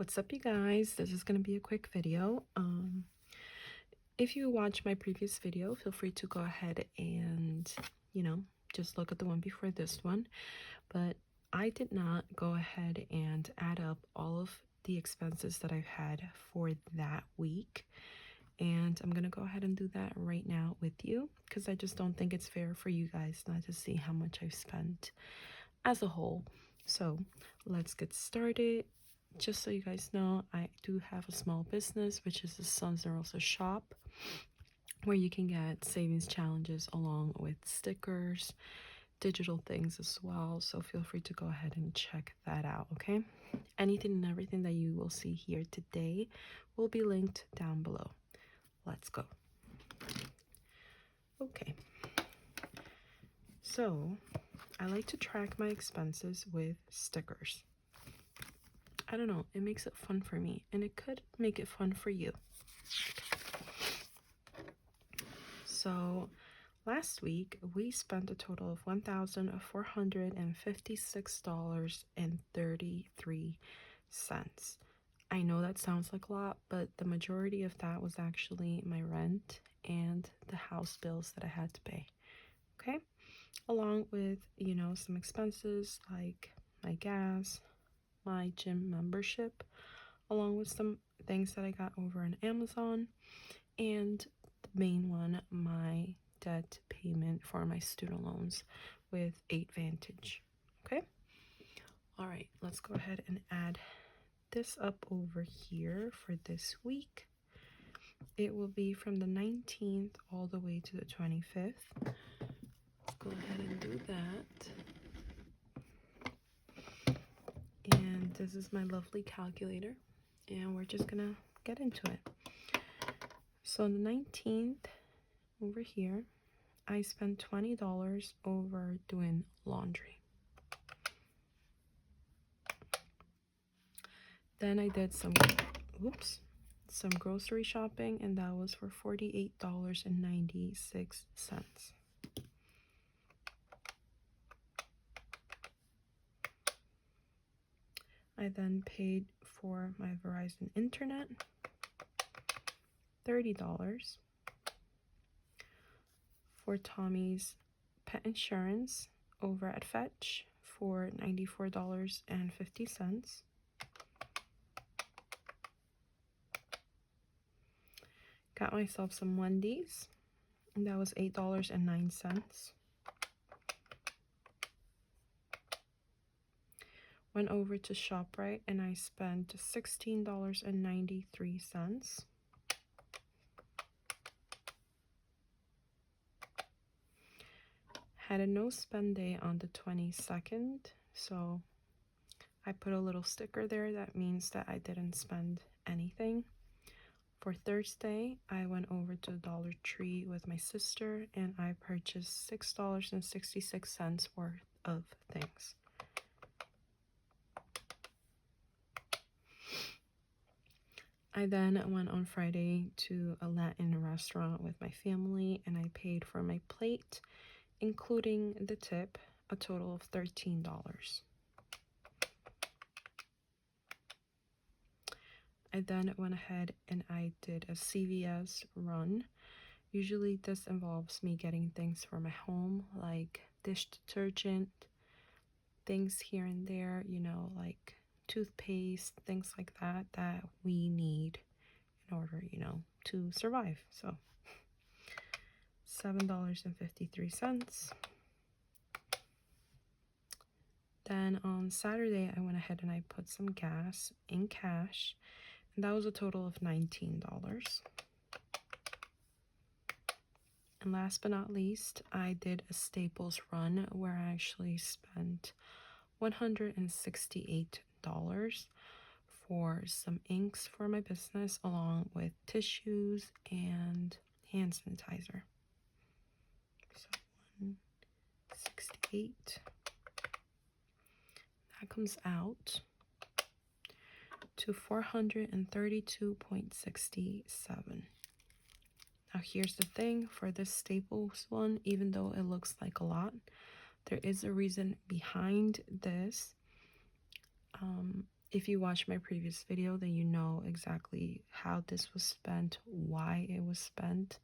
What's up, you guys? This is going to be a quick video. If you watched my previous video, feel free to go ahead and, just look at the one before this one. But I did not go ahead and add up all of the expenses that I've had for that week. And I'm going to go ahead and do that right now with you because I just don't think it's fair for you guys not to see how much I've spent as a whole. So let's get started. Just so you guys know, I do have a small business, which is the Suns and Roses shop, where you can get savings challenges along with stickers, digital things as well. So feel free to go ahead and check that out, okay? Anything and everything that you will see here today will be linked down below. Let's go. Okay. So I like to track my expenses with stickers. I don't know, it makes it fun for me, and it could make it fun for you. So last week we spent a total of $1,456.33. I know that sounds like a lot, but the majority of that was actually my rent and the house bills that I had to pay. Okay, along with some expenses like my gas, my gym membership, along with some things that I got over on Amazon, and the main one, my debt payment for my student loans with 8Vantage. Okay, all right, let's go ahead and add this up over here for this week. It will be from the 19th all the way to the 25th. Let's go ahead and do that. And this is my lovely calculator, and we're just gonna get into it. So on the 19th over here, I spent $20 over doing laundry. Then I did some grocery shopping, and that was for $48.96. I then paid for my Verizon internet, $30, for Tommy's pet insurance over at Fetch for $94.50. Got myself some Wendy's, and that was $8.09. Went over to ShopRite and I spent $16.93. Had a no spend day on the 22nd, so I put a little sticker there. That means that I didn't spend anything. For Thursday, I went over to Dollar Tree with my sister and I purchased $6.66 worth of things. I then went on Friday to a Latin restaurant with my family and I paid for my plate, including the tip, a total of $13. I then went ahead and I did a CVS run. Usually this involves me getting things for my home, like dish detergent, things here and there, like toothpaste, things like that we need in order, to survive. So $7.53. Then on Saturday, I went ahead and I put some gas in cash, and that was a total of $19. And last but not least, I did a Staples run where I actually spent $168 for some inks for my business, along with tissues and hand sanitizer. So 168. That comes out to $432.67. Now here's the thing, for this Staples one, even though it looks like a lot, there is a reason behind this. if you watch my previous video, then you know exactly how this was spent, why it was spent.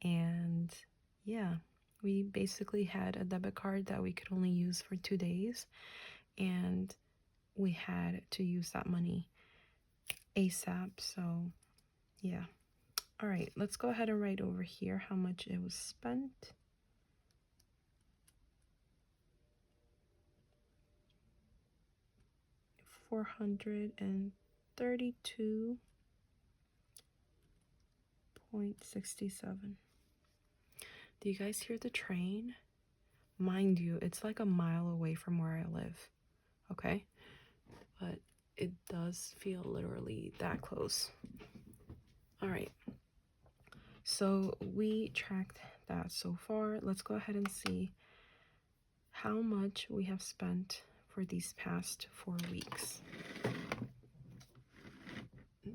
And yeah, we basically had a debit card that we could only use for 2 days, and we had to use that money ASAP. So yeah. All right, let's go ahead and write over here how much it was spent. $432.67. Do you guys hear the train? Mind you, it's like a mile away from where I live, okay? But it does feel literally that close. All right, so we tracked that so far. Let's go ahead and see how much we have spent for these past 4 weeks.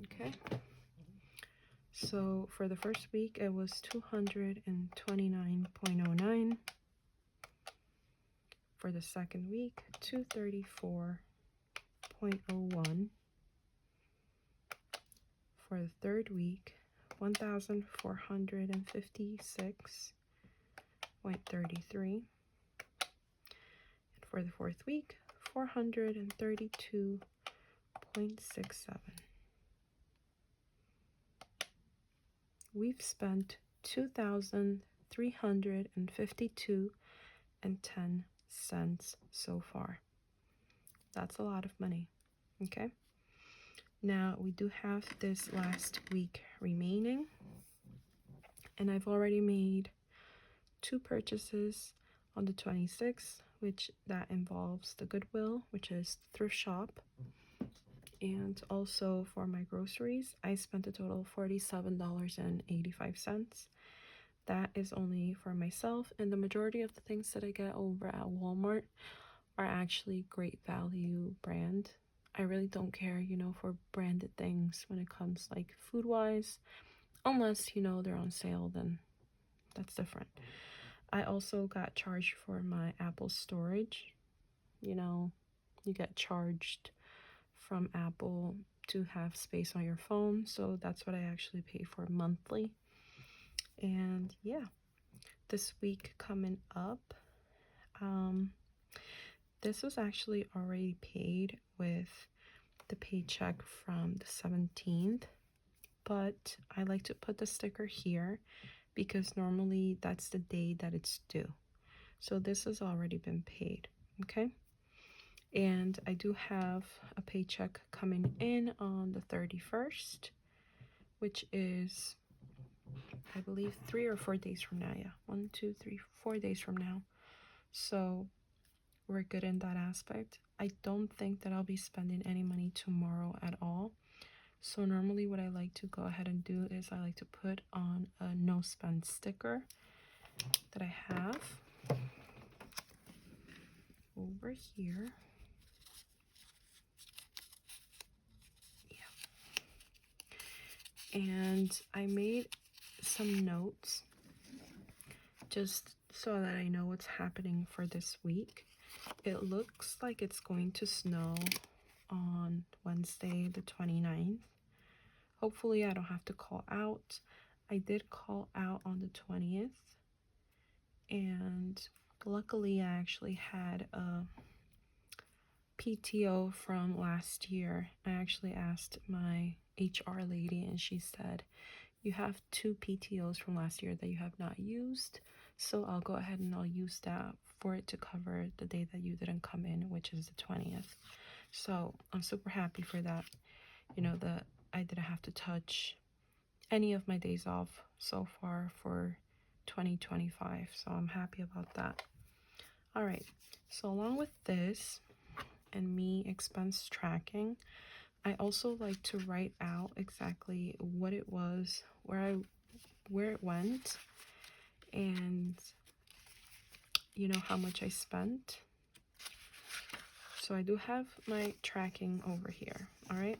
Okay, so for the first week it was 229.09. For the second week, 234.01. For the third week, 1,456.33. And for the fourth week, 432.67. We've spent $2,352.10 so far. That's a lot of money, okay? Now we do have this last week remaining, and I've already made 2 purchases on the 26th, which that involves the Goodwill, which is thrift shop. And also for my groceries, I spent a total of $47.85. That is only for myself, and the majority of the things that I get over at Walmart are actually great value brand. I really don't care, you know, for branded things when it comes like food wise, unless, you know, they're on sale, then that's different. I also got charged for my Apple storage. You know, you get charged from Apple to have space on your phone, so that's what I actually pay for monthly. And yeah, this week coming up, this was actually already paid with the paycheck from the 17th, but I like to put the sticker here because normally that's the day that it's due. So this has already been paid, okay? And I do have a paycheck coming in on the 31st, which is, I believe, 3 or 4 days from now. Yeah, 1, 2, 3, 4 days from now. So we're good in that aspect. I don't think that I'll be spending any money tomorrow at all. So normally what I like to go ahead and do is I like to put on a no spend sticker that I have over here. And I made some notes just so that I know what's happening for this week. It looks like it's going to snow on Wednesday the 29th. Hopefully I don't have to call out. I did call out on the 20th, and luckily I actually had a PTO from last year. I actually asked my HR lady, and she said, you have 2 PTOs from last year that you have not used, so I'll go ahead and I'll use that for it to cover the day that you didn't come in, which is the 20th. So I'm super happy for that, you know, that I didn't have to touch any of my days off so far for 2025, so I'm happy about that. All right, so along with this and me expense tracking, I also like to write out exactly what it was, where it went, and you know how much I spent. So I do have my tracking over here. All right,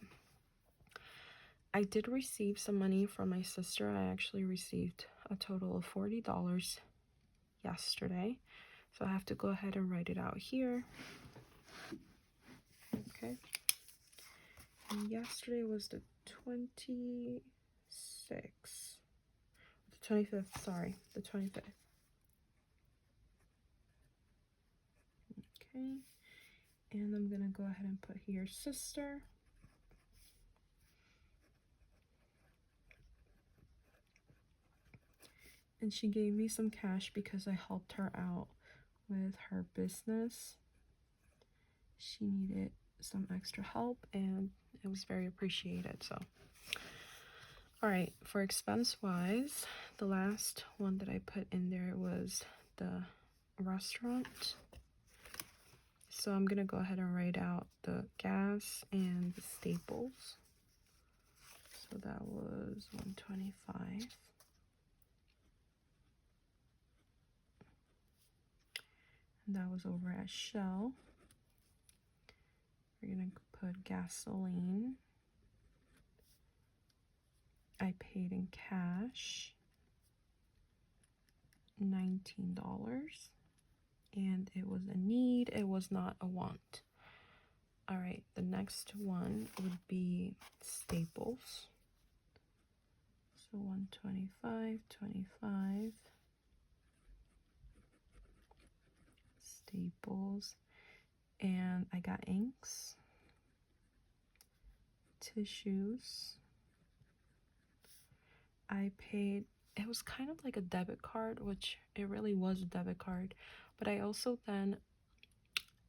I did receive some money from my sister. I actually received a total of $40 yesterday, so I have to go ahead and write it out here. Okay, And yesterday was the 26th. The 25th, sorry. The 25th. Okay. And I'm going to go ahead and put here sister. And she gave me some cash because I helped her out with her business. She needed some extra help and it was very appreciated. So, all right, for expense wise, the last one that I put in there was the restaurant. So I'm gonna go ahead and write out the gas and the staples. So that was $125. And that was over at Shell. We're gonna put gasoline. I paid in cash $19. And it was a need, it was not a want. All right, the next one would be staples. So 125, 25. Staples. And I got inks, tissues. I paid, it was kind of like a debit card, which it really was a debit card. But I also then,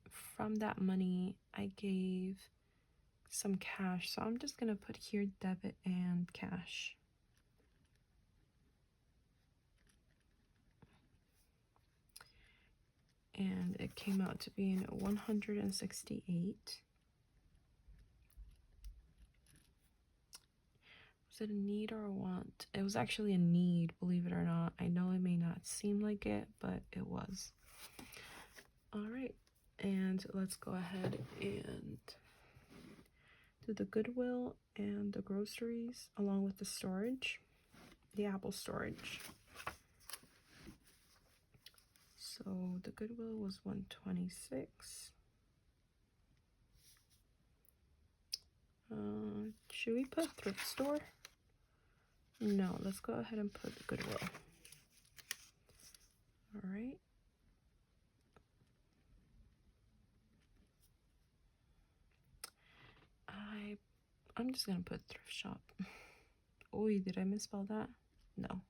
from that money, I gave some cash. So I'm just gonna put here debit and cash. And it came out to being 168. Was it a need or a want? It was actually a need, believe it or not. I know it may not seem like it, but it was. All right, and let's go ahead and do the Goodwill and the groceries along with the storage, the Apple storage. So the Goodwill was 126. Should we put thrift store? No, let's go ahead and put the Goodwill. All right. I'm just gonna put thrift shop. Oh, did I misspell that? No.